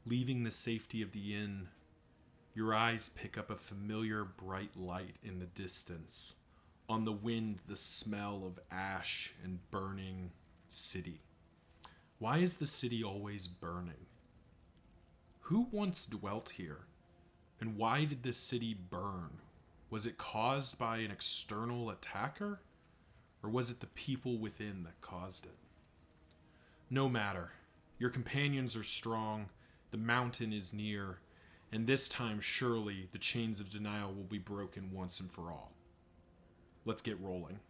Leaving the safety of the inn, your eyes pick up a familiar bright light in the distance. On the wind, the smell of ash and burning city. Why is the city always burning? Who once dwelt here? And why did this city burn? Was it caused by an external attacker? Or was it the people within that caused it? No matter. Your companions are strong, the mountain is near, and this time surely the chains of denial will be broken once and for all. Let's get rolling.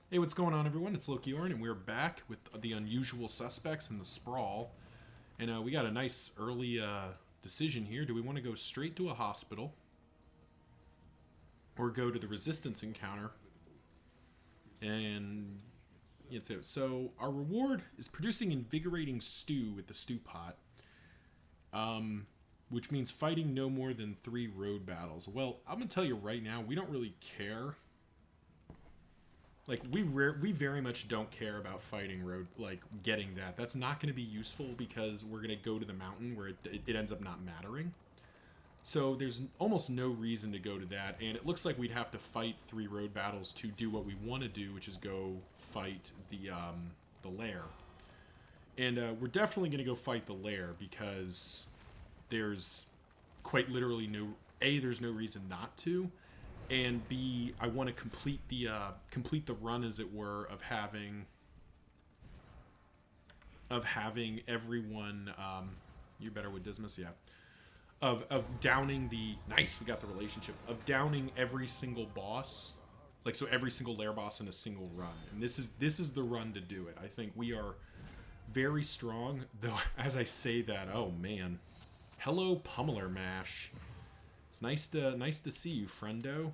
Hey, what's going on, everyone? It's Loki Orn, and we're back with the unusual suspects in the sprawl. And we got a nice early decision here. Do we want to go straight to a hospital or go to the resistance encounter? And so our reward is producing invigorating stew with the stew pot, which means fighting no more than 3 road battles. Well, I'm gonna tell you right now, we don't really care. Like, we very much don't care about fighting road, like, getting that. That's not going to be useful because we're going to go to the mountain where it ends up not mattering. So there's almost no reason to go to that, and it looks like we'd have to fight 3 road battles to do what we want to do, which is go fight the lair. And we're definitely going to go fight the lair because there's quite literally there's no reason not to. And B, I want to complete the run, as it were, of having everyone. You better with Dismas, yeah. Of downing the nice. We got the relationship of downing every single boss, like so every single lair boss in a single run. And this is the run to do it. I think we are very strong. Though, as I say that, oh man, hello Pummeler Mash. It's nice to see you, friendo.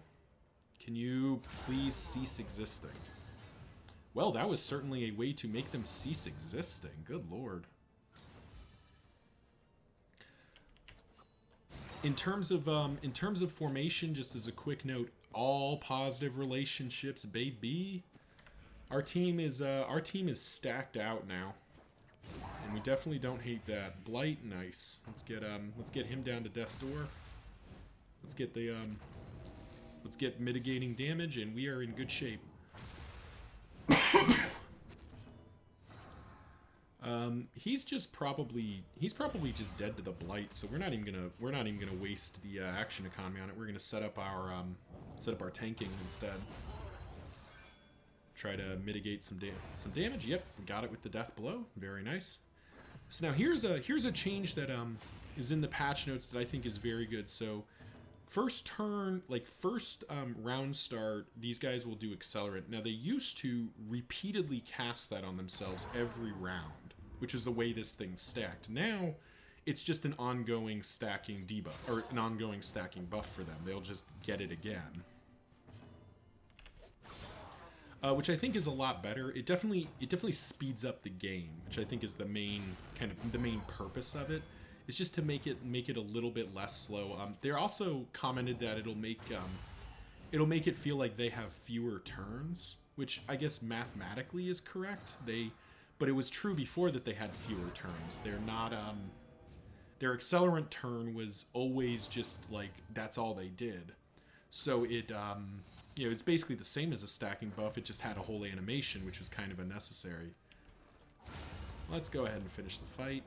Can you please cease existing? Well, that was certainly a way to make them cease existing. Good lord. In terms of formation, just as a quick note, all positive relationships, baby. Our team is stacked out now, and we definitely don't hate that. Blight, nice. Let's get him down to death's door. Let's get mitigating damage, and we are in good shape. He's probably just dead to the blight, so we're not even gonna waste the action economy on it. We're gonna set up our tanking instead. Try to mitigate some damage. Yep, we got it with the death blow. Very nice. So now here's a change that is in the patch notes that I think is very good. So first turn, round start, these guys will do accelerant. Now they used to repeatedly cast that on themselves every round, which is the way this thing's stacked. Now it's just an ongoing stacking debuff, or an ongoing stacking buff for them. They'll just get it again. Which I think is a lot better. It definitely speeds up the game, which I think is the main purpose of it. It's just to make it a little bit less slow. They also commented that it'll make it feel like they have fewer turns, which I guess mathematically is correct. But it was true before that they had fewer turns. They're not their accelerant turn was always just like that's all they did. So it it's basically the same as a stacking buff. It just had a whole animation, which was kind of unnecessary. Let's go ahead and finish the fight.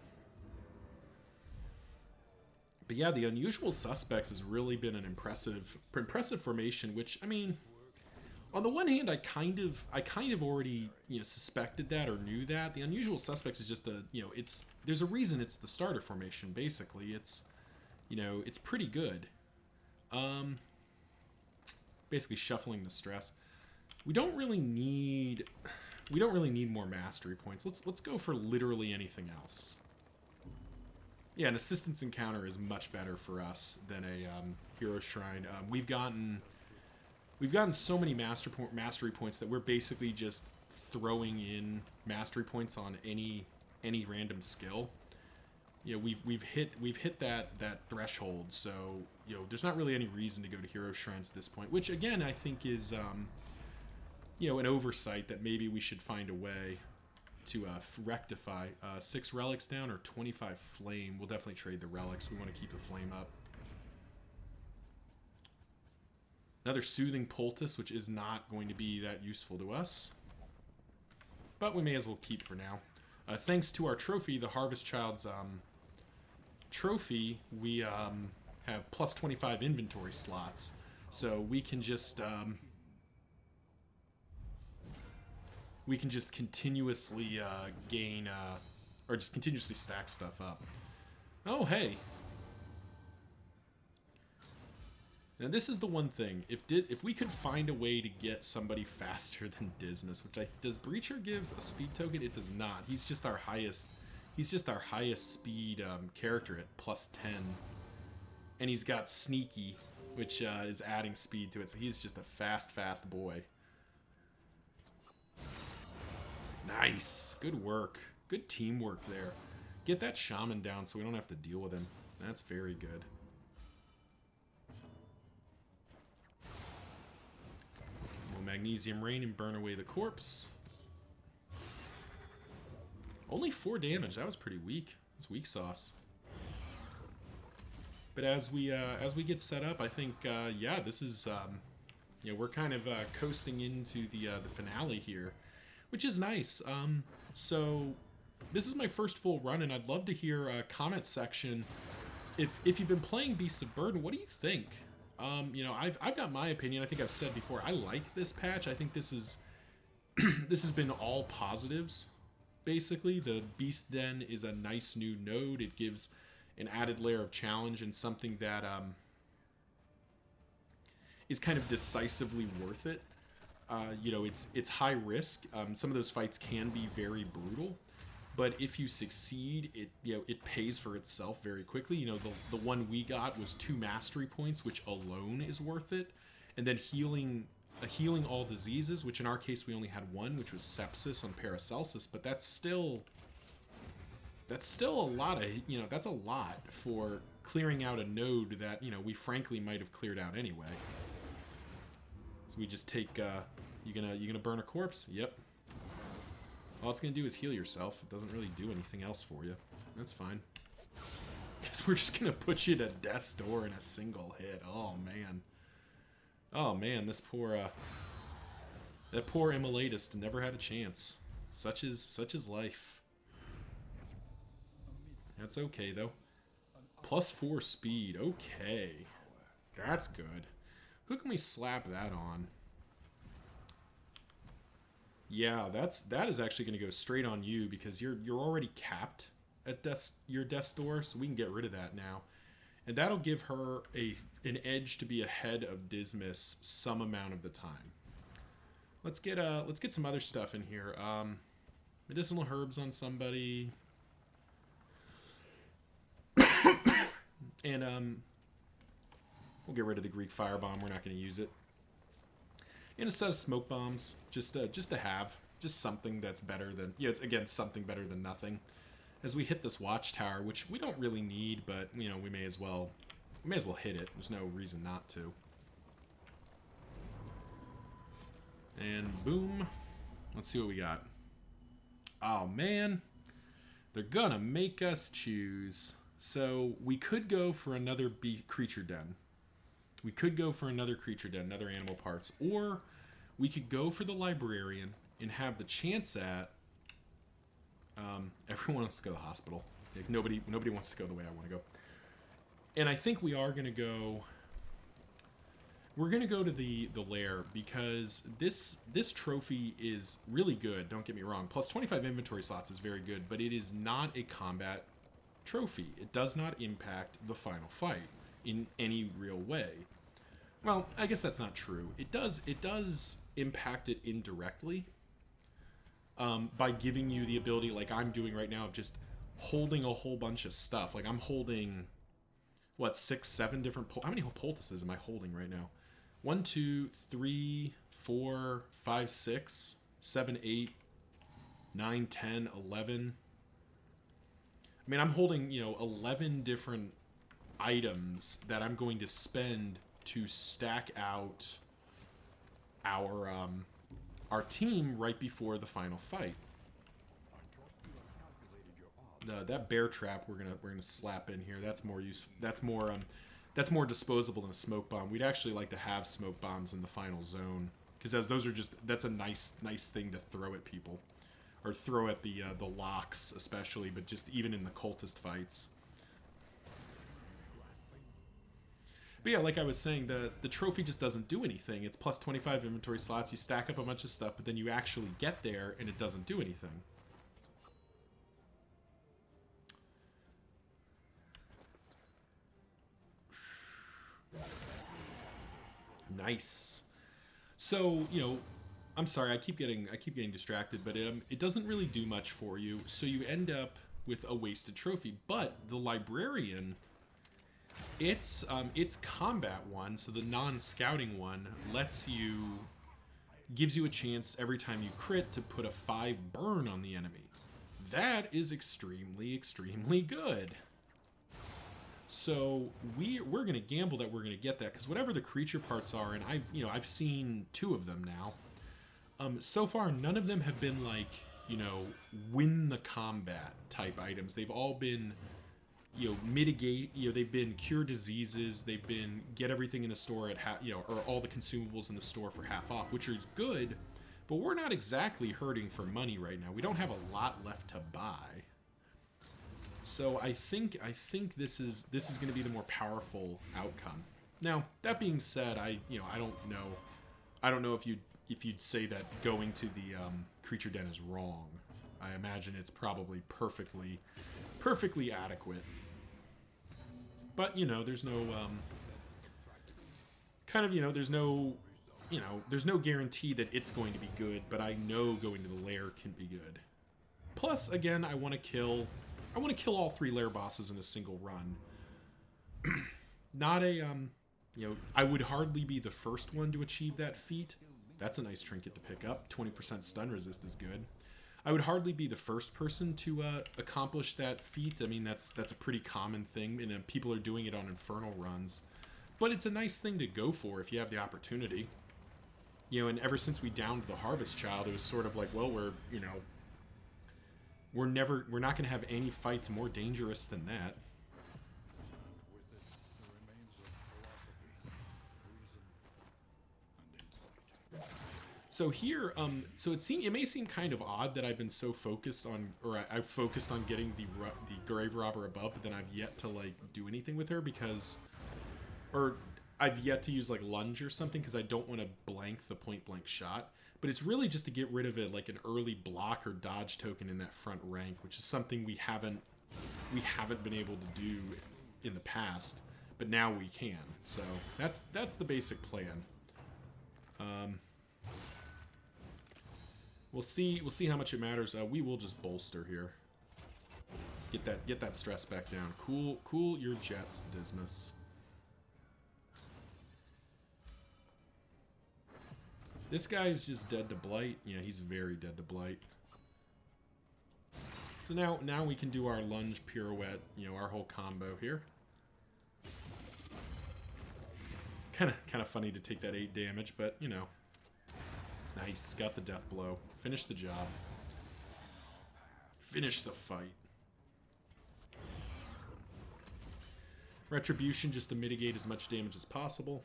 But yeah, the unusual suspects has really been an impressive formation. Which, I mean, on the one hand, I kind of already suspected that or knew that. The unusual suspects is just there's a reason it's the starter formation. Basically, it's pretty good. Basically shuffling the stress. We don't really need more mastery points. Let's go for literally anything else. Yeah, an assistance encounter is much better for us than a hero shrine. We've gotten so many mastery points that we're basically just throwing in mastery points on any random skill. We've hit that threshold, so there's not really any reason to go to hero shrines at this point. Which again, I think is an oversight that maybe we should find a way to rectify. 6 relics down or 25 flame. We'll definitely trade the relics. We want to keep the flame up. Another soothing poultice, which is not going to be that useful to us. But we may as well keep for now. Thanks to our trophy, the Harvest Child's trophy, we have plus 25 inventory slots. So we can just continuously gain, or just continuously stack stuff up. Oh, hey. Now this is the one thing. If we could find a way to get somebody faster than Dismas, which does Breacher give a speed token? It does not. He's just our highest. He's just our highest speed character at plus 10, and he's got Sneaky, which is adding speed to it. So he's just a fast boy. Nice, good work, good teamwork there. Get that shaman down so we don't have to deal with him. That's very good. Magnesium Rain and burn away the corpse. Only 4 damage. That was pretty weak. It's weak sauce. But as we get set up, I think yeah, this is yeah, we're kind of coasting into the finale here, which is nice. So this is my first full run, and I'd love to hear a comment section. If you've been playing Beasts of Burden, what do you think? You know, I've got my opinion. I think I've said before, I like this patch. I think this is this has been all positives, basically. The Beast Den is a nice new node. It gives an added layer of challenge and something that is kind of decisively worth it. You know, it's high risk. Some of those fights can be very brutal, but if you succeed, it pays for itself very quickly. You know, the one we got was 2 mastery points, which alone is worth it, and then healing all diseases, which in our case we only had 1, which was sepsis on Paracelsus. But that's still a lot of, you know, that's a lot for clearing out a node that, you know, we frankly might have cleared out anyway. So we just take you gonna burn a corpse? Yep. All it's going to do is heal yourself. It doesn't really do anything else for you. That's fine. Because we're just going to put you to death's door in a single hit. Oh, man. Oh, man. This poor... that poor Immolatus never had a chance. Such is life. That's okay, though. Plus 4 speed. Okay. That's good. Who can we slap that on? Yeah, that is actually going to go straight on you because you're already capped at your death's door, so we can get rid of that now, and that'll give her an edge to be ahead of Dismas some amount of the time. Let's get some other stuff in here. Medicinal herbs on somebody, and we'll get rid of the Greek firebomb. We're not going to use it. And a set of smoke bombs, just to have, just something that's better than, yeah, it's again something better than nothing. As we hit this watchtower, which we don't really need, but you know we may as well hit it. There's no reason not to. And boom, let's see what we got. Oh man, they're gonna make us choose. So we could go for another creature den. We could go for another creature den, another animal parts, or we could go for the Librarian and have the chance at. Everyone wants to go to the hospital. Like nobody wants to go the way I want to go. And I think we are gonna go. We're gonna go to the lair because this trophy is really good. Don't get me wrong. Plus 25 inventory slots is very good, but it is not a combat trophy. It does not impact the final fight in any real way. Well, I guess that's not true. It does impact it indirectly by giving you the ability, like I'm doing right now, of just holding a whole bunch of stuff. Like I'm holding, what, 6, 7 different... How many poultices am I holding right now? 1, 2, 3, 4, 5, 6, 7, 8, 9, 10, 11. I mean, I'm holding, 11 different items that I'm going to spend to stack out our team right before the final fight. That bear trap we're gonna slap in here. That's more use. That's more disposable than a smoke bomb. We'd actually like to have smoke bombs in the final zone because those are that's a nice thing to throw at people, or throw at the locks especially, but just even in the cultist fights. But yeah, like I was saying, the trophy just doesn't do anything. It's plus 25 inventory slots. You stack up a bunch of stuff, but then you actually get there and it doesn't do anything. Nice. So, you know, I'm sorry, I keep getting distracted, but it doesn't really do much for you. So you end up with a wasted trophy. But the Librarian, it's combat one, so the non-scouting one gives you a chance every time you crit to put a 5 burn on the enemy. That is extremely good. So we're gonna gamble that we're gonna get that, because whatever the creature parts are, and I've seen 2 of them now. So far, none of them have been like, win the combat type items. They've all been, mitigate. They've been cure diseases. They've been get everything in the store at half, or all the consumables in the store for half off, which is good. But we're not exactly hurting for money right now. We don't have a lot left to buy. So I think this is going to be the more powerful outcome. Now, that being said, I don't know if you'd say that going to the creature den is wrong. I imagine it's probably perfectly adequate. But there's no there's no guarantee that it's going to be good. But I know going to the lair can be good. Plus, again, I want to kill all 3 lair bosses in a single run. Not a, I would hardly be the first one to achieve that feat. That's a nice trinket to pick up. 20% stun resist is good. I would hardly be the first person to accomplish that feat. I mean, that's a pretty common thing, and people are doing it on Infernal runs. But it's a nice thing to go for if you have the opportunity. And ever since we downed the Harvest Child, it was sort of like, well, we're not going to have any fights more dangerous than that. So here, it may seem kind of odd that I've been so focused on, or I've focused on getting the Grave Robber above, but then I've yet to do anything with her or I've yet to use lunge or something because I don't want to blank the point blank shot. But it's really just to get rid of it, an early block or dodge token in that front rank, which is something we haven't been able to do in the past, but now we can. So that's the basic plan. We'll see how much it matters. We will just bolster here. Get that stress back down. Cool your jets, Dismas. This guy's just dead to Blight. Yeah, he's very dead to Blight. So now we can do our lunge pirouette, our whole combo here. Kind of funny to take that 8 damage, but nice. Got the death blow. Finish the job. Finish the fight. Retribution just to mitigate as much damage as possible.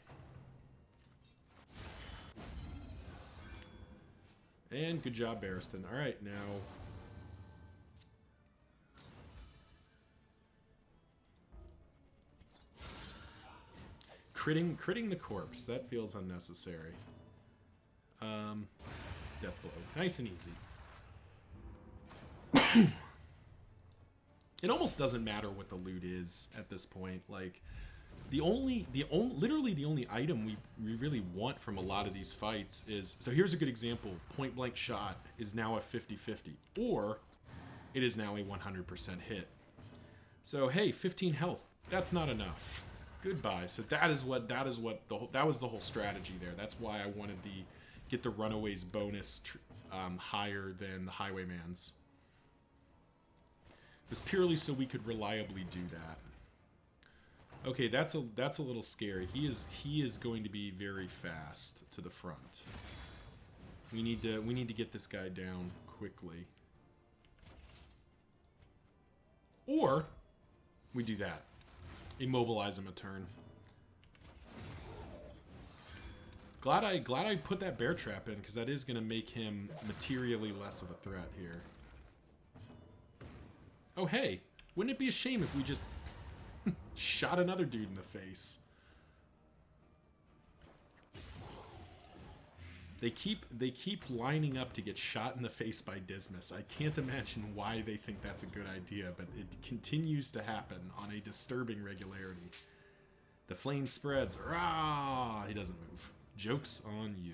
And good job, Barristan. All right, now critting the corpse. That feels unnecessary. Death blow, nice and easy. It almost doesn't matter what the loot is at this point. Literally the only item we really want from a lot of these fights is, so here's a good example. Point blank shot is now a 50-50, or it is now a 100% hit. So hey, 15 health, that's not enough. Goodbye. So that was the whole strategy there. That's why I wanted get the Runaways bonus higher than the Highwayman's. It was purely so we could reliably do that. Okay, that's a little scary. He is going to be very fast to the front. We need to get this guy down quickly. Or we do that. Immobilize him a turn. Glad I put that bear trap in, because that is going to make him materially less of a threat here. Oh, hey. Wouldn't it be a shame if we just shot another dude in the face? They keep lining up to get shot in the face by Dismas. I can't imagine why they think that's a good idea, but it continues to happen on a disturbing regularity. The flame spreads. Rah! He doesn't move. Joke's on you.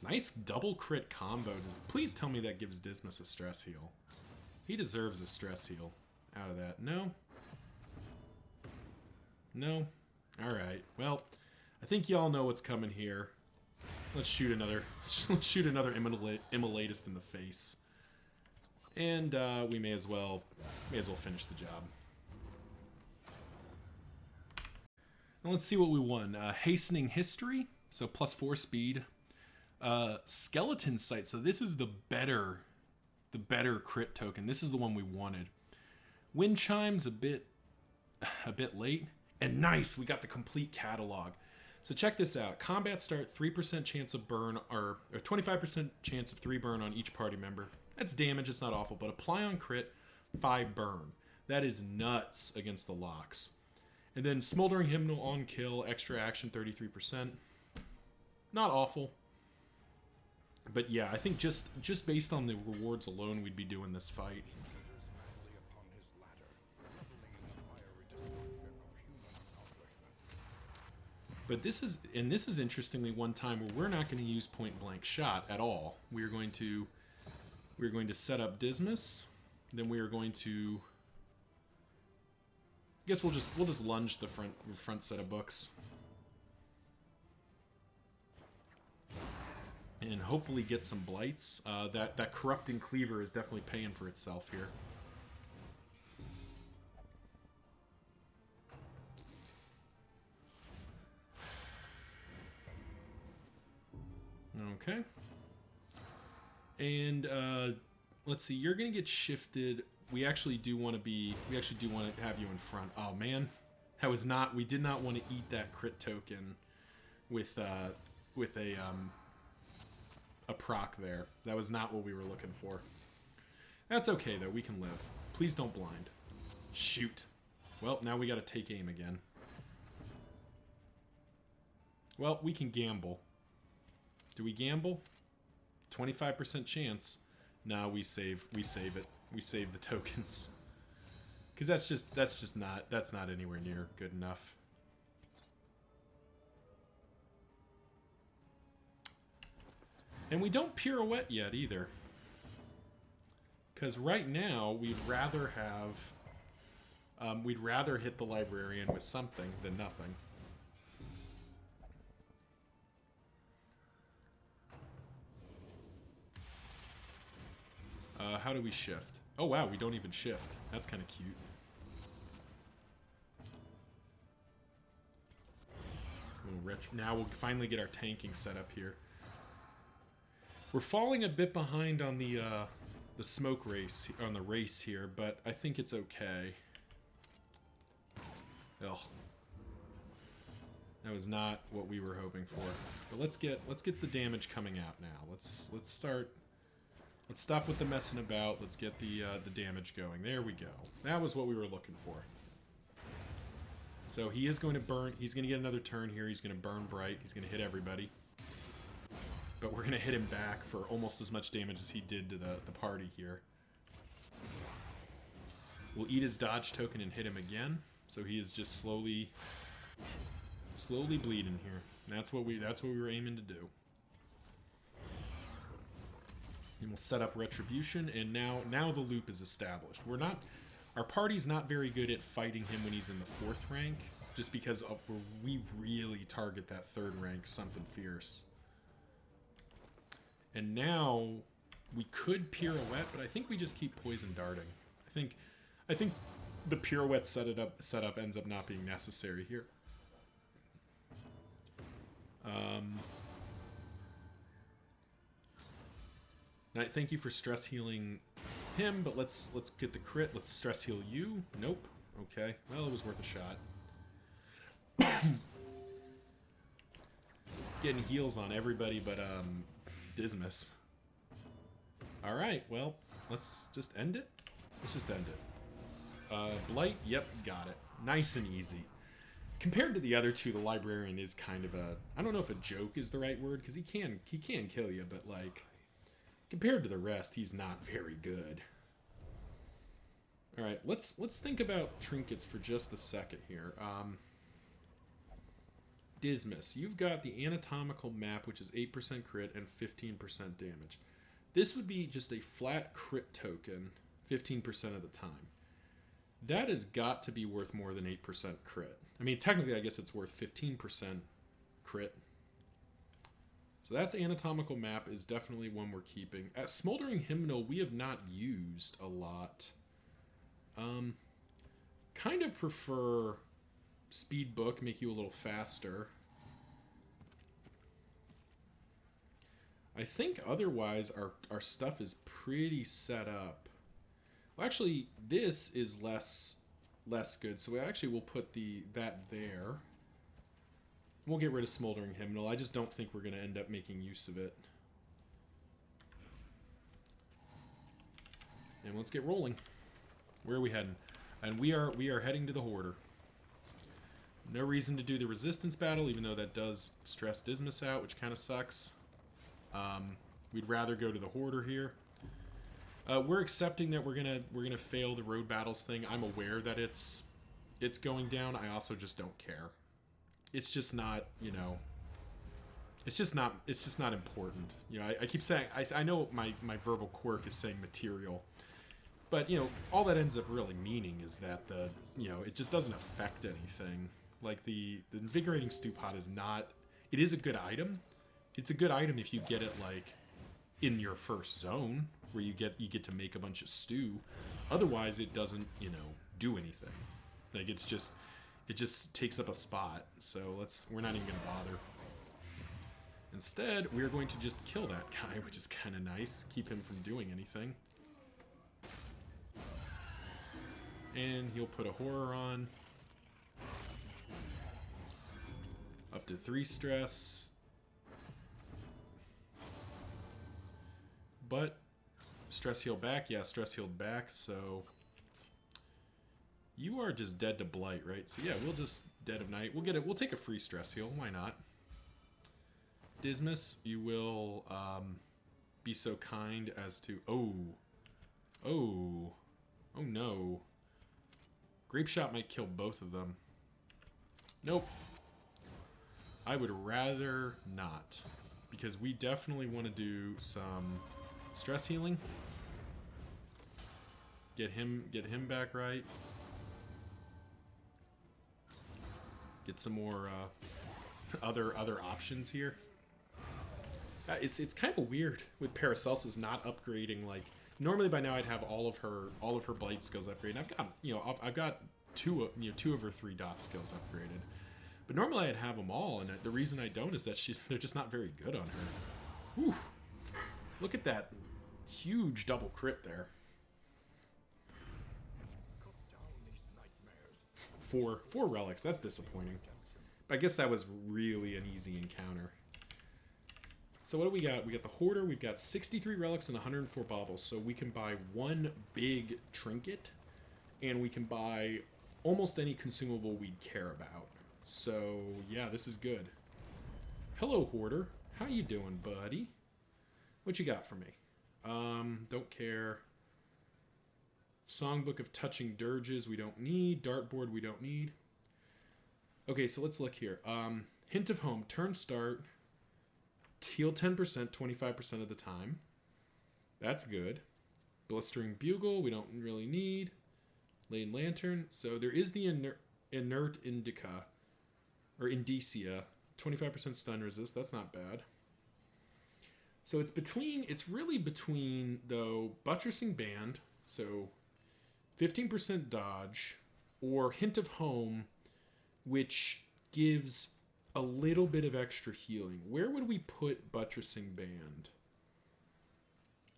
Nice double crit combo. Please tell me that gives Dismas a stress heal. He deserves a stress heal out of that. No? No? Alright. Well, I think y'all know what's coming here. Let's shoot another Immolatus in the face. And we may as well finish the job. And let's see what we won. Hastening History, so +4 speed. Skeleton Sight, so this is the better crit token. This is the one we wanted. Wind Chimes a bit late. And nice, we got the complete catalog. So check this out. Combat start, 3% chance of burn, or 25% chance of 3 burn on each party member. That's damage, it's not awful, but apply on crit, 5 burn. That is nuts against the locks. And then Smoldering Hymnal on kill, extra action, 33%. Not awful. But yeah, I think just based on the rewards alone, we'd be doing this fight. But this is interestingly one time where we're not going to use point blank shot at all. We're going to set up Dismas, then we are going to, I guess we'll just lunge the front set of books. And hopefully get some blights. That corrupting cleaver is definitely paying for itself here. Okay. And let's see, you're gonna get shifted. We actually do want to have you in front. Oh man, we did not want to eat that crit token with a proc there. That was not what we were looking for. That's okay though, we can live. Please don't blind. Shoot. Well, now we gotta take aim again. Well, we can gamble. Do we gamble? 25% chance. No, we save it. We save the tokens. Cause that's not anywhere near good enough. And we don't pirouette yet either. Because right now, we'd rather hit the Librarian with something than nothing. How do we shift? Oh wow, we don't even shift. That's kind of cute. Now we'll finally get our tanking set up here. We're falling a bit behind on the smoke race, on the race here, but I think it's okay. Ugh. That was not what we were hoping for. But let's get the damage coming out now. Let's stop with the messing about. Let's get the damage going. There we go. That was what we were looking for. So he is going to burn. He's going to get another turn here. He's going to burn bright. He's going to hit everybody. But we're going to hit him back for almost as much damage as he did to the party here. We'll eat his dodge token and hit him again. So he is just slowly bleeding here. And that's what we were aiming to do. And we'll set up Retribution, and now the loop is established. Our party's not very good at fighting him when he's in the 4th rank, just because we really target that 3rd rank something fierce. And now we could pirouette, but I think we just keep poison darting. I think the pirouette setup ends up not being necessary here. Thank you for stress healing him, but let's get the crit. Let's stress heal you. Nope. Okay. Well, it was worth a shot. Getting heals on everybody but Dismas. Alright, well, let's just end it. Let's just end it. Blight, yep, got it. Nice and easy. Compared to the other two, the Librarian is kind of a... I don't know if a joke is the right word, because he can kill you, but, like, compared to the rest, he's not very good. Alright, let's think about trinkets for just a second here. Dismas, you've got the anatomical map, which is 8% crit and 15% damage. This would be just a flat crit token 15% of the time. That has got to be worth more than 8% crit. I mean, technically, I guess it's worth 15% crit. So that's anatomical map is definitely one we're keeping. At Smoldering Hymnal, we have not used a lot. Kind of prefer Speed Book, make you a little faster. I think otherwise our stuff is pretty set up. Well, actually, this is less good, so we actually will put that there. We'll get rid of Smoldering Hymnal. I just don't think we're going to end up making use of it. And let's get rolling. Where are we heading? And we are heading to the Hoarder. No reason to do the resistance battle, even though that does stress Dismas out, which kind of sucks. We'd rather go to the Hoarder here. We're accepting that we're gonna fail the road battles thing. I'm aware that it's going down. I also just don't care. It's just not, you know. It's just not important. You know, I keep saying I know my verbal quirk is saying material, but you know all that ends up really meaning is that it just doesn't affect anything. Like the invigorating stew pot is not. It is a good item. It's a good item if you get it like in your first zone where you get to make a bunch of stew. Otherwise, it doesn't do anything. Like it just takes up a spot. So we're not even gonna bother. Instead, we're going to just kill that guy, which is kind of nice. Keep him from doing anything. And he'll put a horror on. Up to 3 stress. But stress heal back. Yeah, stress healed back. So you are just dead to blight, right? So yeah, we'll just Dead of Night. We'll take a free stress heal. Why not? Dismas, you will be so kind as to... Oh no. Grape Shot might kill both of them. Nope. I would rather not. Because we definitely want to do some stress healing. Get him back right. Get some more other options here. It's kind of weird with Paracelsus not upgrading. Like normally by now I'd have all of her blight skills upgraded. I've got two of her 3 dot skills upgraded. But normally I'd have them all, and the reason I don't is that they're just not very good on her. Whew. Look at that huge double crit there. 4 relics. That's disappointing. But I guess that was really an easy encounter. So what do we got? We got the Hoarder. We've got 63 relics and 104 baubles. So we can buy 1 big trinket, and we can buy almost any consumable we'd care about. So yeah, this is good. Hello, Hoarder. How you doing, buddy? What you got for me? Don't care. Songbook of Touching Dirges we don't need. Dartboard we don't need. Okay, so let's look here. Hint of Home. Turn start. Heal 10%, 25% of the time. That's good. Blistering Bugle we don't really need. Lane Lantern. So there is the Inert Indica. Or Indicia. 25% stun resist. That's not bad. So it's really between, though, Buttressing Band. So 15% dodge, or Hint of Home, which gives a little bit of extra healing. Where would we put Buttressing Band?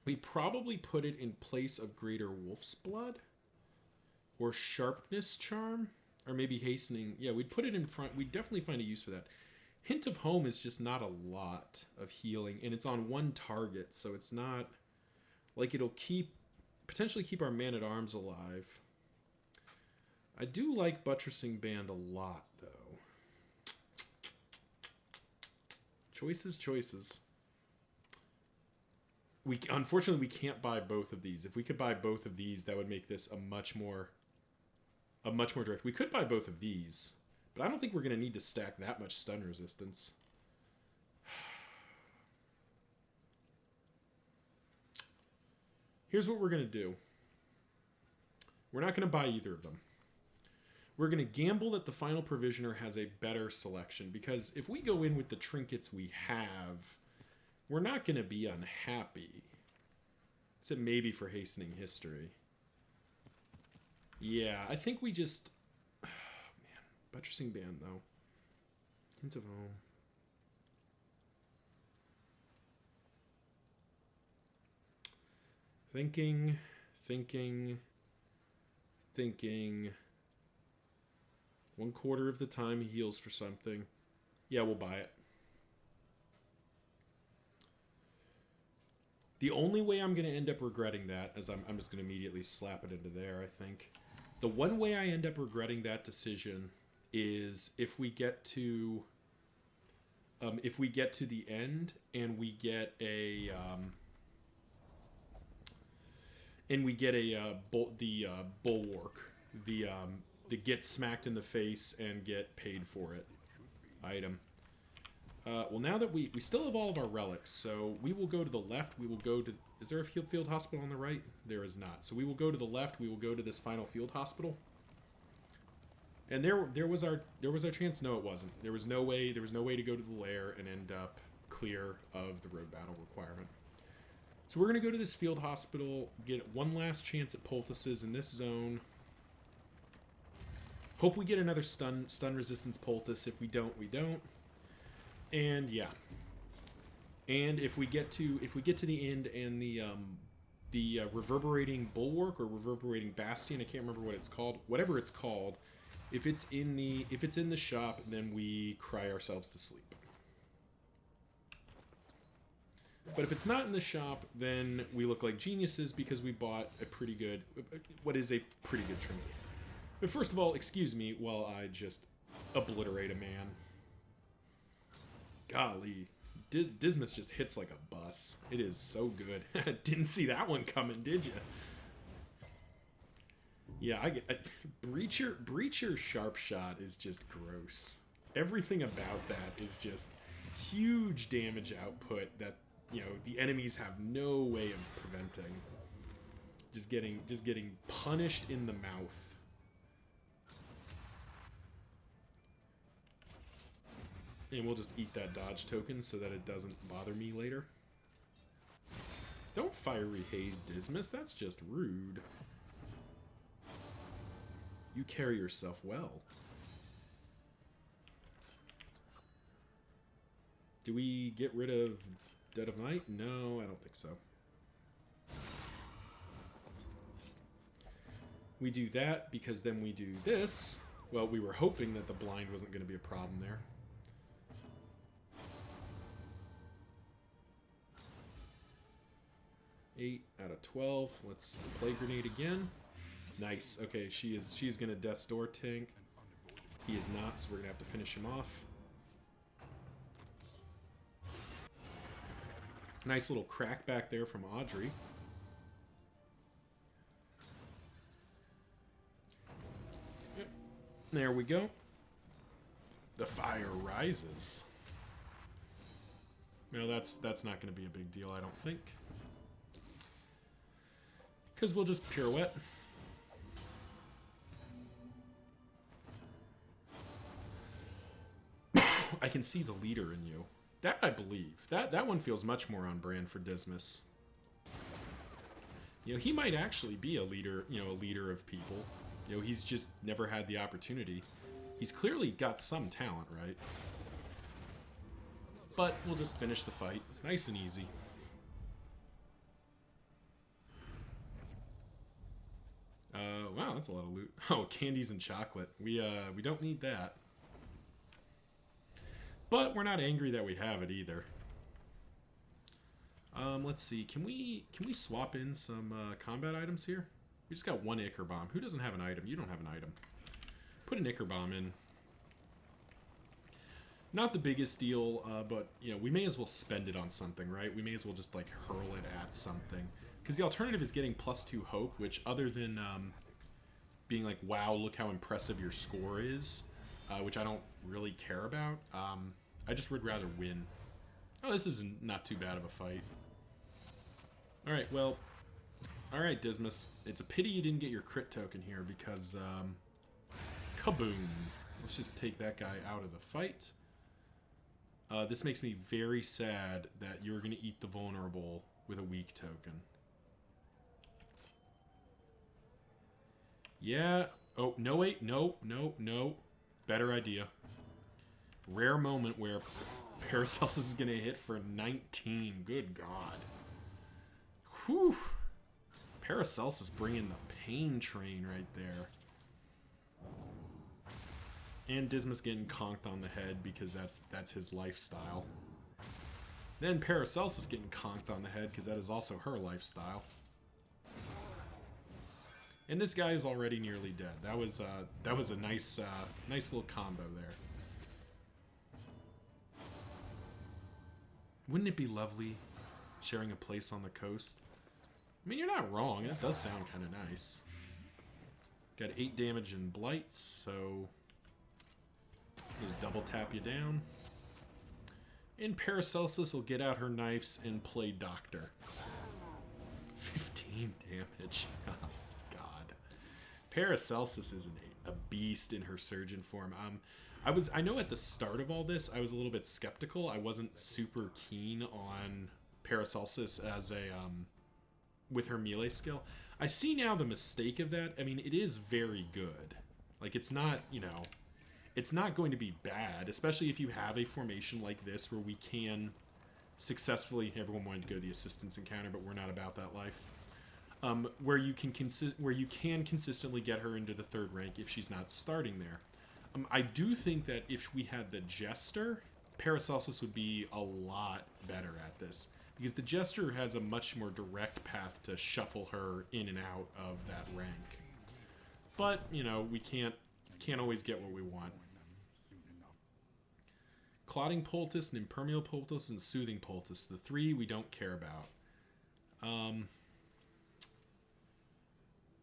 We probably put it in place of Greater Wolf's Blood. Or Sharpness Charm. Or maybe Hastening. Yeah, we'd put it in front. We'd definitely find a use for that. Hint of Home is just not a lot of healing. And it's on one target. So it's not... Like, it'll potentially keep our Man-at-Arms alive. I do like Buttressing Band a lot, though. Choices. Unfortunately, we can't buy both of these. If we could buy both of these, that would make this a much more direct. We could buy both of these, but I don't think we're going to need to stack that much stun resistance. Here's what we're going to do. We're not going to buy either of them. We're going to gamble that the final provisioner has a better selection, because if we go in with the trinkets we have, we're not going to be unhappy. Except maybe for Hastening History. Yeah, I think we just... Oh, man, Buttressing Band, though. Hint of Home. Thinking. 1/4 of the time he heals for something. Yeah, we'll buy it. The only way I'm going to end up regretting that is I'm just going to immediately slap it into there, I think. The one way I end up regretting that decision is if we get to the end and we get a bulwark, the get smacked in the face and get paid for it item. Well, now that we still have all of our relics, so we will go to the left. We will go to... Is there a field hospital on the right? There is not. So we will go to the left. We will go to this final field hospital. And there was our chance. No, it wasn't. There was no way to go to the lair and end up clear of the road battle requirement. So we're going to go to this field hospital, get one last chance at poultices in this zone. Hope we get another stun resistance poultice. If we don't, we don't. And yeah. And if we get to the end and the reverberating bulwark or reverberating bastion, I can't remember what it's called. Whatever it's called, if it's in the shop, then we cry ourselves to sleep. But if it's not in the shop, then we look like geniuses because we bought what is a pretty good trinket. But first of all, excuse me while I just obliterate a man. Golly. Dismas just hits like a bus. It is so good. Didn't see that one coming, did you? Yeah, Breacher Sharp Shot is just gross. Everything about that is just huge damage output that, the enemies have no way of preventing. Just getting punished in the mouth. And we'll just eat that dodge token so that it doesn't bother me later. Don't fiery haze Dismas, that's just rude. You carry yourself well. Do we get rid of Dead of Night? No, I don't think so. We do that because then we do this. Well, we were hoping that the blind wasn't going to be a problem there. 8 out of 12. Let's play grenade again. Nice. Okay, she's gonna Death's Door tank. He is not, so we're gonna have to finish him off. Nice little crack back there from Audrey. Yep. There we go. The fire rises. No, that's not going to be a big deal, I don't think. Because we'll just pirouette. I can see the leader in you. That I believe. That one feels much more on brand for Dismas. He might actually be a leader, a leader of people. He's just never had the opportunity. He's clearly got some talent, right? But we'll just finish the fight. Nice and easy. that's a lot of loot. Oh, candies and chocolate. We don't need that. But we're not angry that we have it either. Let's see. Can we swap in some combat items here? We just got one Ichor Bomb. Who doesn't have an item? You don't have an item. Put an Ichor Bomb in. Not the biggest deal, but you know, we may as well spend it on something, right? We may as well just like hurl it at something. Because the alternative is getting +2 hope, which other than being like, wow, look how impressive your score is, which I don't really care about, I just would rather win. Oh, this is not too bad of a fight. Alright, well, alright, Dismas. It's a pity you didn't get your crit token here because, kaboom. Let's just take that guy out of the fight. This makes me very sad that you're going to eat the vulnerable with a weak token. Yeah. Oh, no, wait. No. Better idea. Rare moment where Paracelsus is going to hit for 19. Good God. Whew. Paracelsus bringing the pain train right there. And Dismas getting conked on the head because that's his lifestyle. Then Paracelsus getting conked on the head because that is also her lifestyle. And this guy is already nearly dead. That was a nice little combo there. Wouldn't it be lovely sharing a place on the coast? I mean, you're not wrong. That does sound kind of nice. Got 8 damage and blights, so just double tap you down. And Paracelsus will get out her knives and play doctor. 15 damage. Oh, God. Paracelsus is a beast in her surgeon form. I know at the start of all this, I was a little bit skeptical. I wasn't super keen on Paracelsus as a with her melee skill. I see now the mistake of that. I mean, it is very good. Like, it's not, you know, it's not going to be bad, especially if you have a formation like this where we can successfully, everyone wanted to go the assistance encounter, but we're not about that life. Where you can consistently get her into the 3rd rank if she's not starting there. I do think that if we had the Jester, Paracelsus would be a lot better at this. Because the Jester has a much more direct path to shuffle her in and out of that rank. But, you know, we can't always get what we want. Clotting Poultice and Impermeable Poultice and Soothing Poultice. The 3 we don't care about.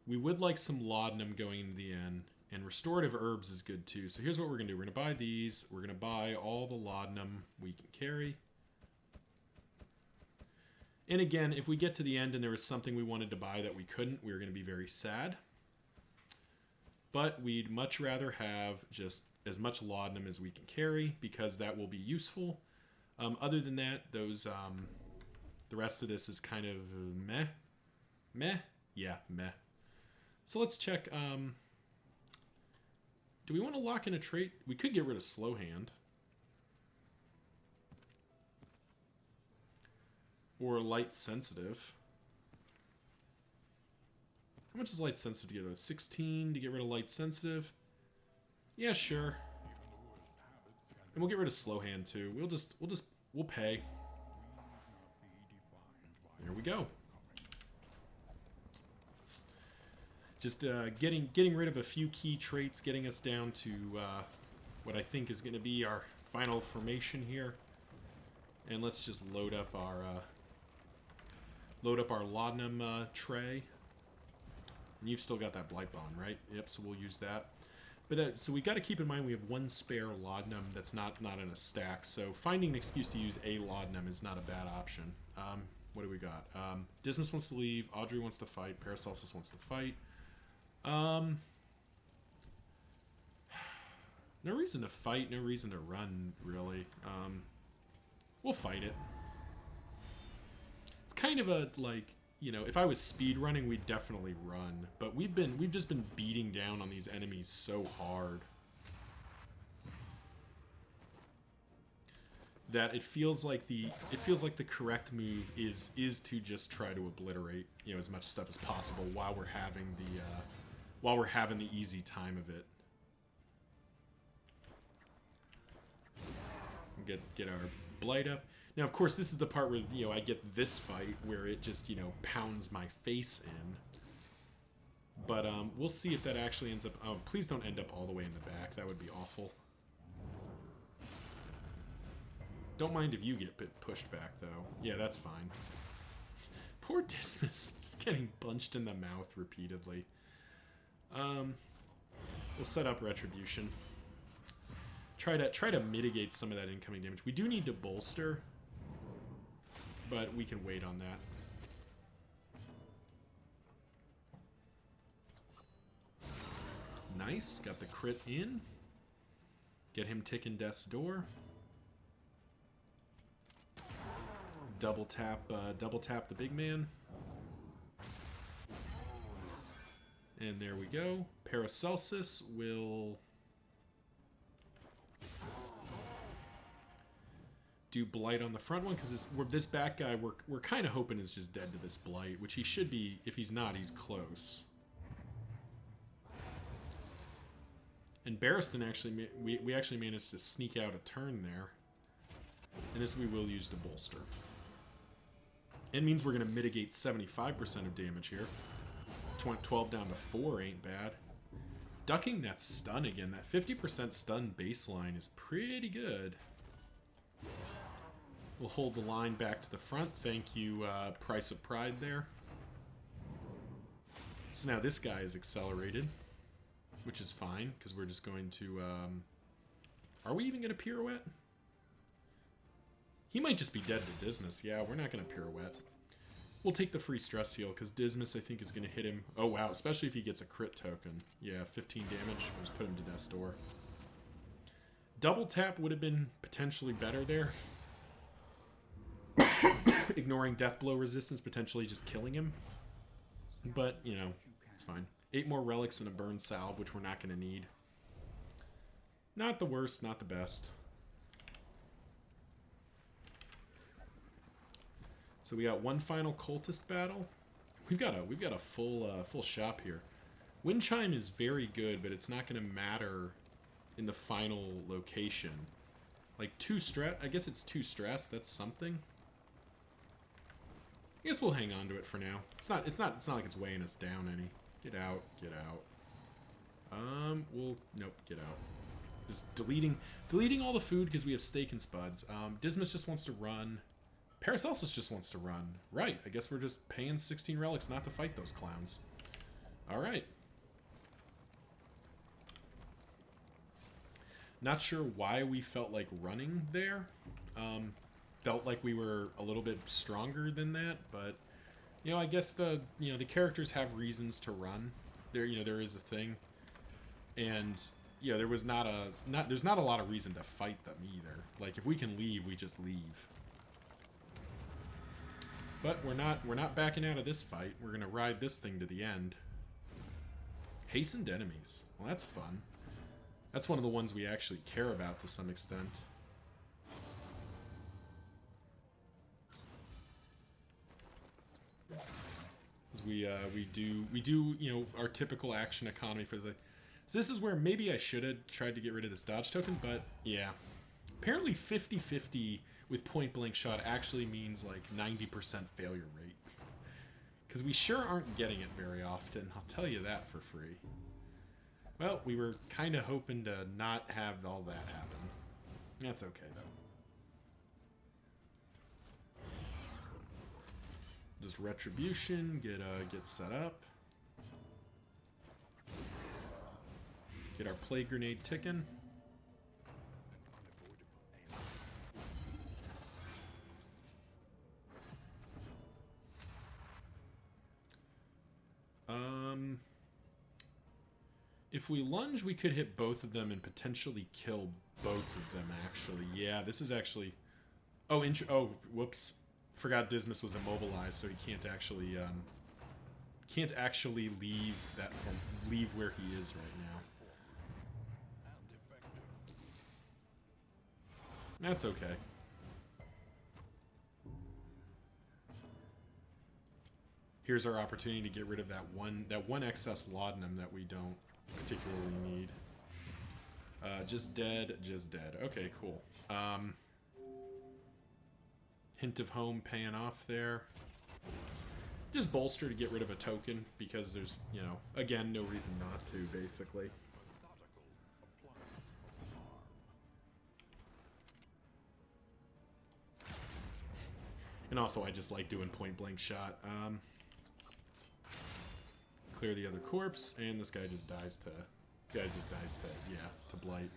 We would like some Laudanum going into the end. And Restorative Herbs is good too. So here's what we're going to do. We're going to buy these. We're going to buy all the Laudanum we can carry. And again, if we get to the end and there was something we wanted to buy that we couldn't, we were going to be very sad. But we'd much rather have just as much Laudanum as we can carry because that will be useful. Other than that, those the rest of this is kind of meh. Meh? Yeah, meh. So let's check... do we want to lock in a trait? We could get rid of Slow Hand. Or Light Sensitive. How much is Light Sensitive to get rid of? 16 to get rid of Light Sensitive? Yeah, sure. And we'll get rid of Slow Hand too. We'll pay. There we go. Just getting rid of a few key traits, getting us down to what I think is going to be our final formation here. And let's just load up our Laudanum tray. And you've still got that Blight Bomb, right? Yep, so we'll use that. But so we got to keep in mind we have 1 spare Laudanum that's not in a stack. So finding an excuse to use a Laudanum is not a bad option. What do we got? Dismas wants to leave. Audrey wants to fight. Paracelsus wants to fight. No reason to fight, no reason to run, really. We'll fight it. It's kind of a, like, you know, if I was speed running, we'd definitely run. But we've just been beating down on these enemies so hard that it feels like the correct move is to just try to obliterate, you know, as much stuff as possible while we're having while we're having the easy time of it. Get our blight up. Now, of course, this is the part where, you know, I get this fight where it just, you know, pounds my face in. But we'll see if that actually ends up... Oh, please don't end up all the way in the back. That would be awful. Don't mind if you get pushed back, though. Yeah, that's fine. Poor Dismas, just getting punched in the mouth repeatedly. We'll set up Retribution. Try to mitigate some of that incoming damage. We do need to bolster, but we can wait on that. Nice, got the crit in. Get him ticking death's door. Double tap the big man. And there we go. Paracelsus will do blight on the front one, because this back guy we're kind of hoping is just dead to this blight, which he should be. If he's not, he's close. And Barristan actually, we actually managed to sneak out a turn there, and this we will use to bolster. It means we're going to mitigate 75% of damage here. 12 down to 4 ain't bad. Ducking that stun again. That 50% stun baseline is pretty good. We'll hold the line back to the front. Thank you, Price of Pride there. So now this guy is accelerated, which is fine, because we're just going to... are we even going to pirouette? He might just be dead to Dismas. Yeah, we're not going to pirouette. We'll take the free stress heal, because Dismas, I think, is going to hit him. Oh, wow. Especially if he gets a crit token. Yeah, 15 damage. We'll just put him to death's door. Double tap would have been potentially better there. Ignoring death blow resistance, potentially just killing him. But, you know, it's fine. 8 more relics and a burn salve, which we're not going to need. Not the worst, not the best. So we got one final cultist battle. We've got a full shop here. Wind chime is very good, but it's not going to matter in the final location. Like 2 stress. I guess it's 2 stress. That's something. I guess we'll hang on to it for now. It's not like it's weighing us down any. Get out. Nope, get out. Just deleting all the food because we have steak and spuds. Dismas just wants to run. Paracelsus just wants to run. Right, I guess we're just paying 16 relics not to fight those clowns. Alright. Not sure why we felt like running there. Felt like we were a little bit stronger than that, but you know, I guess the characters have reasons to run. There is a thing. And yeah, there's not a lot of reason to fight them either. Like if we can leave, we just leave. But we're not backing out of this fight. We're gonna ride this thing to the end. Hastened enemies. Well, that's fun. That's one of the ones we actually care about to some extent. Because we do our typical action economy for the. So this is where maybe I should have tried to get rid of this dodge token, but yeah. Apparently 50-50 with point blank shot actually means like 90% failure rate. Because we sure aren't getting it very often, I'll tell you that for free. Well, we were kind of hoping to not have all that happen. That's okay though. Just retribution, get set up. Get our plague grenade ticking. If we lunge, we could hit both of them and potentially kill both of them, actually. Yeah, this is actually... Oh, whoops. Forgot Dismas was immobilized, so he can't actually leave where he is right now. That's okay. Here's our opportunity to get rid of that one excess laudanum that we don't particularly need. Just dead, just dead. Okay, cool. Hint of home paying off there. Just bolster to get rid of a token because there's, you know, again, no reason not to, basically. And also, I just like doing point blank shot. Clear the other corpse, and this guy just dies to, to blight.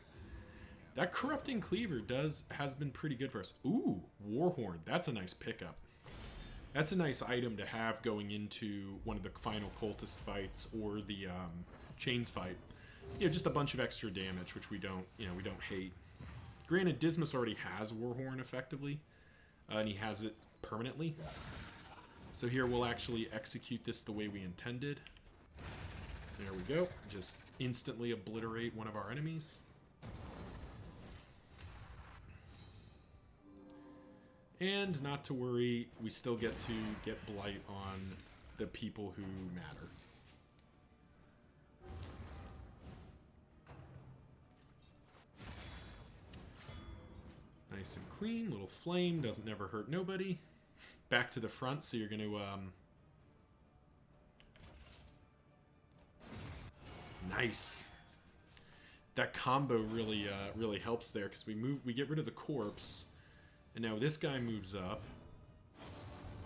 That corrupting cleaver has been pretty good for us. Ooh, Warhorn. That's a nice pickup. That's a nice item to have going into one of the final cultist fights or the chains fight. You know, just a bunch of extra damage, which we don't hate. Granted, Dismas already has Warhorn effectively, and he has it permanently. So here we'll actually execute this the way we intended. There we go. Just instantly obliterate one of our enemies. And not to worry, we still get to get blight on the people who matter. Nice and clean, little flame, doesn't never hurt nobody. Back to the front, so you're going to nice. That combo really really helps there because we get rid of the corpse. And now this guy moves up.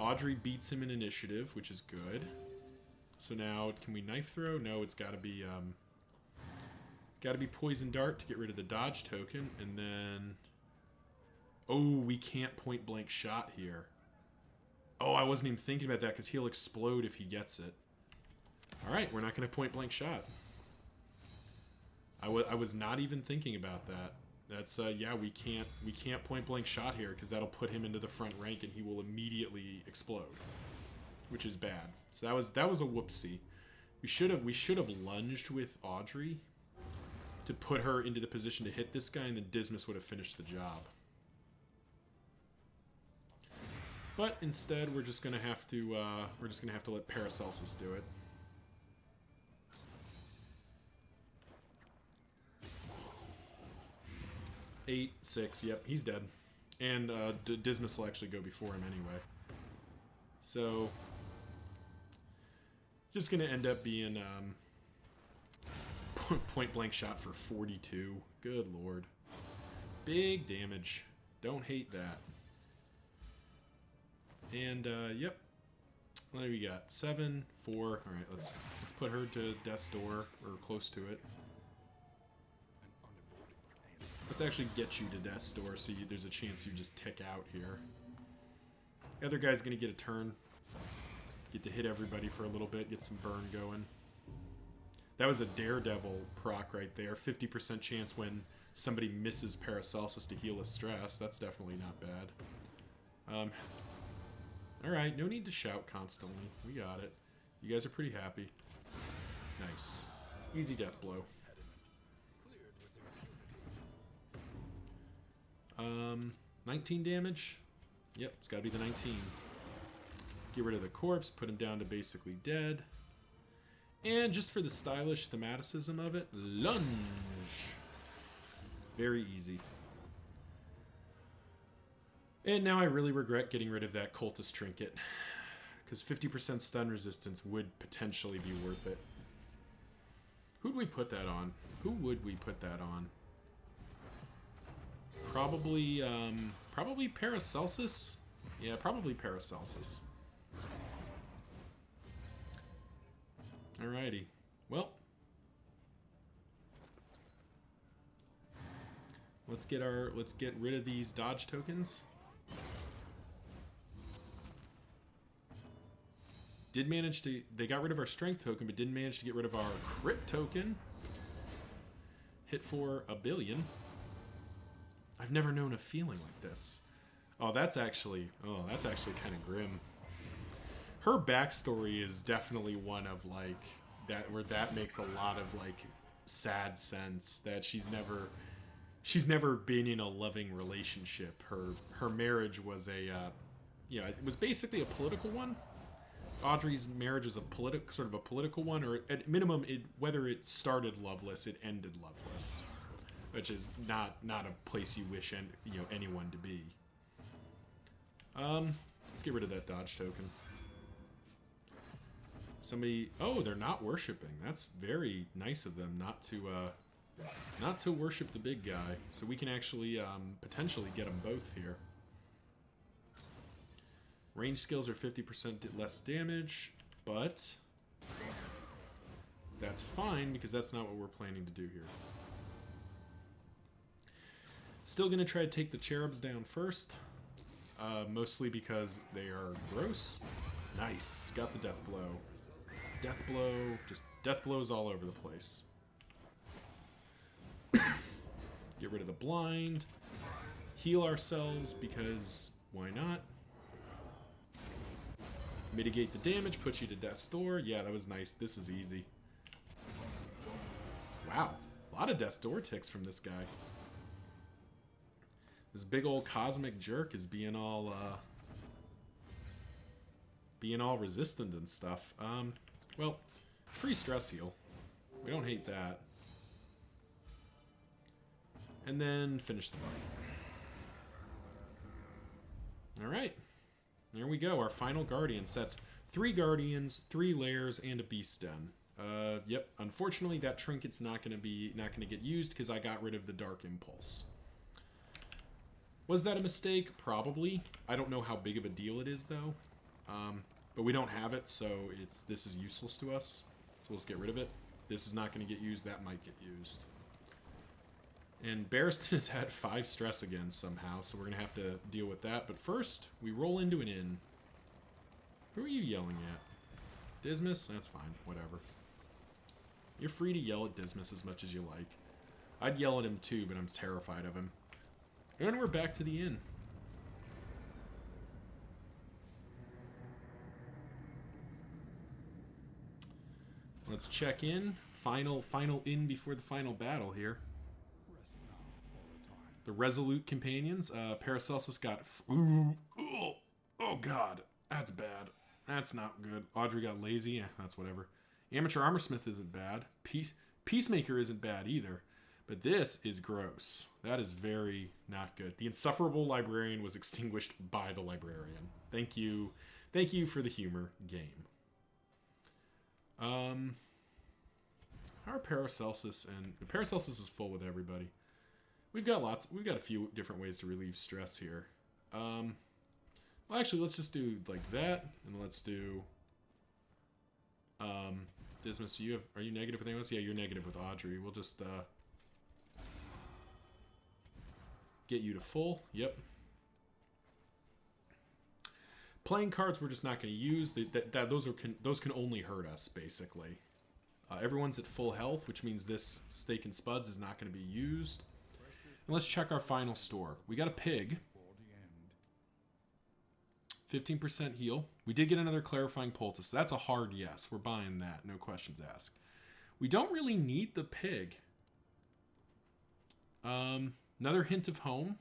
Audrey beats him in initiative, which is good. So now, can we knife throw? No, it's got to be poison dart to get rid of the dodge token, and then we can't point blank shot here. Oh, I wasn't even thinking about that because he'll explode if he gets it. All right, we're not going to point blank shot. I was not even thinking about that. That's yeah, we can't point blank shot here because that'll put him into the front rank and he will immediately explode, which is bad. So that was a whoopsie. We should have lunged with Audrey to put her into the position to hit this guy, and then Dismas would have finished the job. But instead, we're just gonna have to let Paracelsus do it. 8, 6, yep, he's dead. And Dismas will actually go before him anyway. So, just gonna end up being point blank shot for 42. Good lord. Big damage. Don't hate that. And yep. What do we got? 7, 4. All right, let's put her to death's door or close to it. Let's actually get you to death's door so there's a chance you just tick out here. The other guy's gonna get a turn. Get to hit everybody for a little bit, get some burn going. That was a daredevil proc right there. 50% chance when somebody misses Paracelsus to heal a stress. That's definitely not bad. Alright, no need to shout constantly. We got it. You guys are pretty happy. Nice. Easy death blow. 19 damage. Yep, it's gotta be the 19. Get rid of the corpse, put him down to basically dead. And just for the stylish thematicism of it, lunge. Very easy. And now I really regret getting rid of that cultist trinket, because 50% stun resistance would potentially be worth it. Who'd we put that on? Who would we put that on? Probably Paracelsus? Yeah, probably Paracelsus. Alrighty. Well. Let's get rid of these dodge tokens. They got rid of our strength token, but didn't manage to get rid of our crit token. Hit for $1 billion. I've never known a feeling like this. Oh, that's actually kind of grim. Her backstory is definitely one of like that where that makes a lot of like sad sense that she's never been in a loving relationship. Her marriage was it was basically a political one. Audrey's marriage was a sort of a political one, or at minimum, whether it started loveless, it ended loveless, which is not a place you wish anyone to be. Let's get rid of that dodge token. Somebody, oh, they're not worshiping. That's very nice of them not to worship the big guy, so we can actually potentially get them both here. Range skills are 50% less damage, but that's fine because that's not what we're planning to do here. Still going to try to take the cherubs down first, mostly because they are gross. Nice, got the death blow. Death blow, just death blows all over the place. Get rid of the blind. Heal ourselves because why not? Mitigate the damage, put you to death's door. Yeah, that was nice. This is easy. Wow, a lot of death door ticks from this guy. This big old cosmic jerk is being all resistant and stuff. Well, free stress heal. We don't hate that. And then finish the fight. Alright. There we go. Our final guardian sets 3 guardians, 3 lairs, and a beast den. Yep. Unfortunately, that trinket's not gonna get used because I got rid of the dark impulse. Was that a mistake? Probably. I don't know how big of a deal it is though. But we don't have it, so this is useless to us. So let's get rid of it. This is not going to get used. That might get used. And Barristan has had 5 stress again somehow, so we're going to have to deal with that. But first, we roll into an inn. Who are you yelling at? Dismas? That's fine. Whatever. You're free to yell at Dismas as much as you like. I'd yell at him too, but I'm terrified of him. And we're back to the inn. Let's check in. Final in before the final battle here. The Resolute Companions. Paracelsus got... Oh, God. That's bad. That's not good. Audrey got lazy. Yeah, that's whatever. Amateur Armorsmith isn't bad. Peacemaker isn't bad either. But this is gross. That is very not good. The Insufferable Librarian was extinguished by the Librarian. Thank you. Thank you for the humor, game. How are Paracelsus and... Paracelsus is full with everybody. We've got a few different ways to relieve stress here. Well, actually, let's just do like that, and let's do... Dismas, are you negative with anyone else? Yeah, you're negative with Audrey. We'll just, get you to full. Yep. Playing cards we're just not going to use. Those can only hurt us, basically. Everyone's at full health, which means this Steak and Spuds is not going to be used. And let's check our final store. We got a pig. 15% heal. We did get another Clarifying Poultice, so that's a hard yes. We're buying that, no questions asked. We don't really need the pig. Another Hint of Home.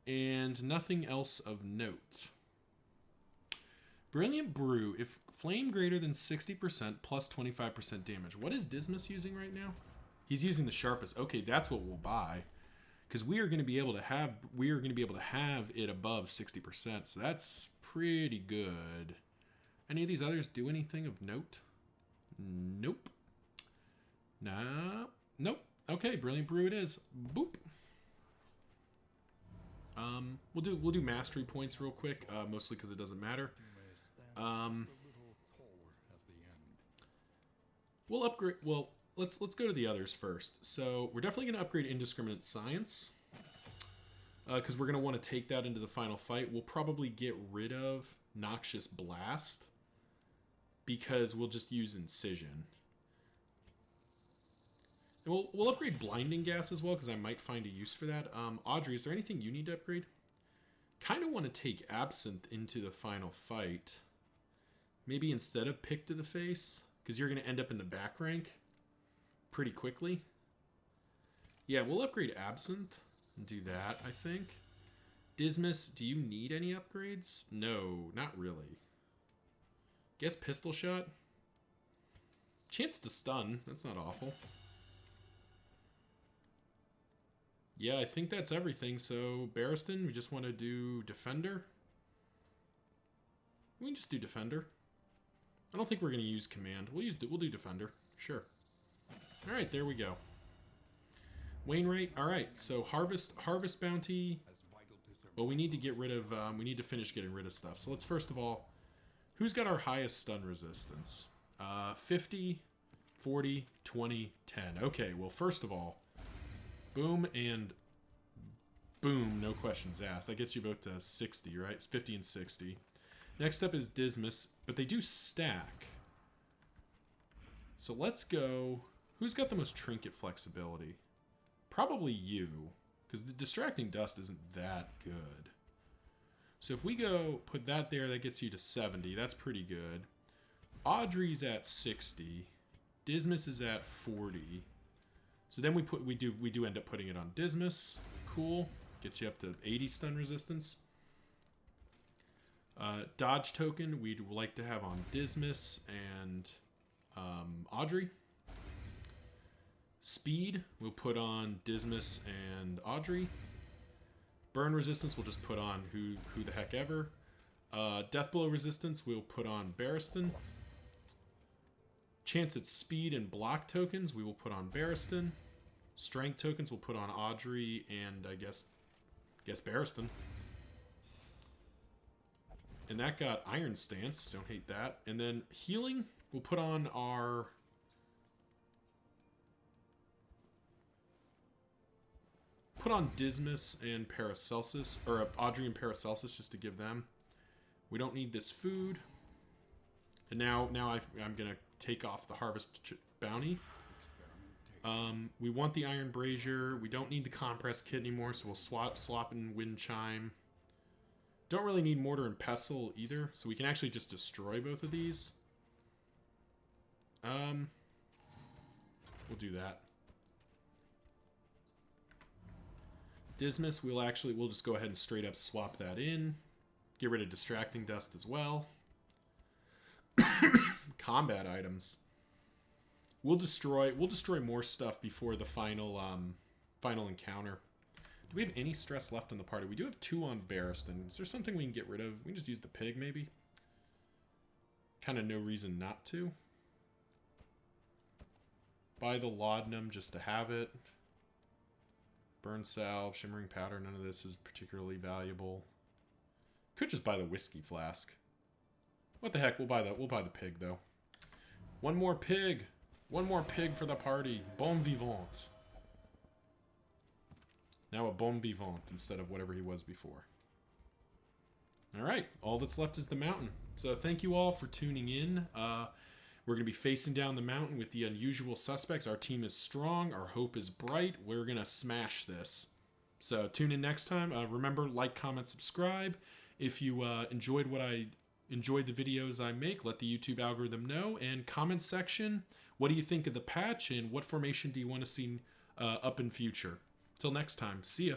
And nothing else of note. Brilliant Brew. If flame greater than 60% plus 25% damage. What is Dismas using right now? He's using the sharpest. Okay, that's what we'll buy. Because we are going to be able to have it above 60%. So that's pretty good. Any of these others do anything of note? Nope. Nah. Nope. Okay, Brilliant Brew it is. Boop. We'll do mastery points real quick, mostly because it doesn't matter. We'll upgrade. Well, let's go to the others first. So we're definitely going to upgrade Indiscriminate Science, because we're going to want to take that into the final fight. We'll probably get rid of Noxious Blast because we'll just use Incision. And we'll upgrade Blinding Gas as well, because I might find a use for that. Audrey, is there anything you need to upgrade? Kind of want to take Absinthe into the final fight. Maybe instead of Pick to the Face, because you're going to end up in the back rank pretty quickly. Yeah, we'll upgrade Absinthe and do that, I think. Dismas, do you need any upgrades? No, not really. Guess pistol shot. Chance to stun. That's not awful. Yeah, I think that's everything. So, Barristan, we just want to do Defender. We can just do Defender. I don't think we're going to use Command. We'll do Defender. Sure. All right, there we go. Wainwright. All right, so Harvest Bounty. Well, we need to get rid of... we need to finish getting rid of stuff. So let's first of all... Who's got our highest stun resistance? 50, 40, 20, 10. Okay, well, first of all... Boom and boom, no questions asked. That gets you both to 60, right? It's 50 and 60. Next up is Dismas, but they do stack. So let's go... Who's got the most trinket flexibility? Probably you, because the Distracting Dust isn't that good. So if we go put that there, that gets you to 70. That's pretty good. Audrey's at 60. Dismas is at 40. So then we do end up putting it on Dismas. Cool. Gets you up to 80 stun resistance. Dodge token we'd like to have on Dismas and Audrey. Speed we'll put on Dismas and Audrey. Burn resistance we'll just put on who the heck ever. Death blow resistance we'll put on Barristan. Chance at speed and block tokens we will put on Barristan. Strength tokens we'll put on Audrey and I guess Barristan. And that got Iron Stance. Don't hate that. And then healing we'll put on our... Put on Dismas and Paracelsus, or Audrey and Paracelsus just to give them. We don't need this food. And now I'm going to take off the Harvest Bounty. We want the Iron Brazier. We don't need the Compress Kit anymore, so we'll swap in Wind Chime. Don't really need Mortar and Pestle either, so we can actually just destroy both of these. We'll do that. Dismas, we'll just go ahead and straight up swap that in. Get rid of Distracting Dust as well. Combat items. We'll destroy more stuff before the final encounter. Do we have any stress left in the party? We do have 2 on Barristan. Is there something we can get rid of? We can just use the pig, maybe? Kind of no reason not to. Buy the laudanum just to have it. Burn salve, shimmering powder, none of this is particularly valuable. Could just buy the whiskey flask. What the heck, we'll buy the pig though. One more pig! One more pig for the party. Bon vivant. Now a bon vivant instead of whatever he was before. Alright, all that's left is the mountain. So thank you all for tuning in. We're going to be facing down the mountain with the unusual suspects. Our team is strong. Our hope is bright. We're going to smash this. So tune in next time. Remember, like, comment, subscribe. If you enjoyed the videos I make, let the YouTube algorithm know. And comment section, what do you think of the patch and what formation do you want to see up in future? Till next time, see ya.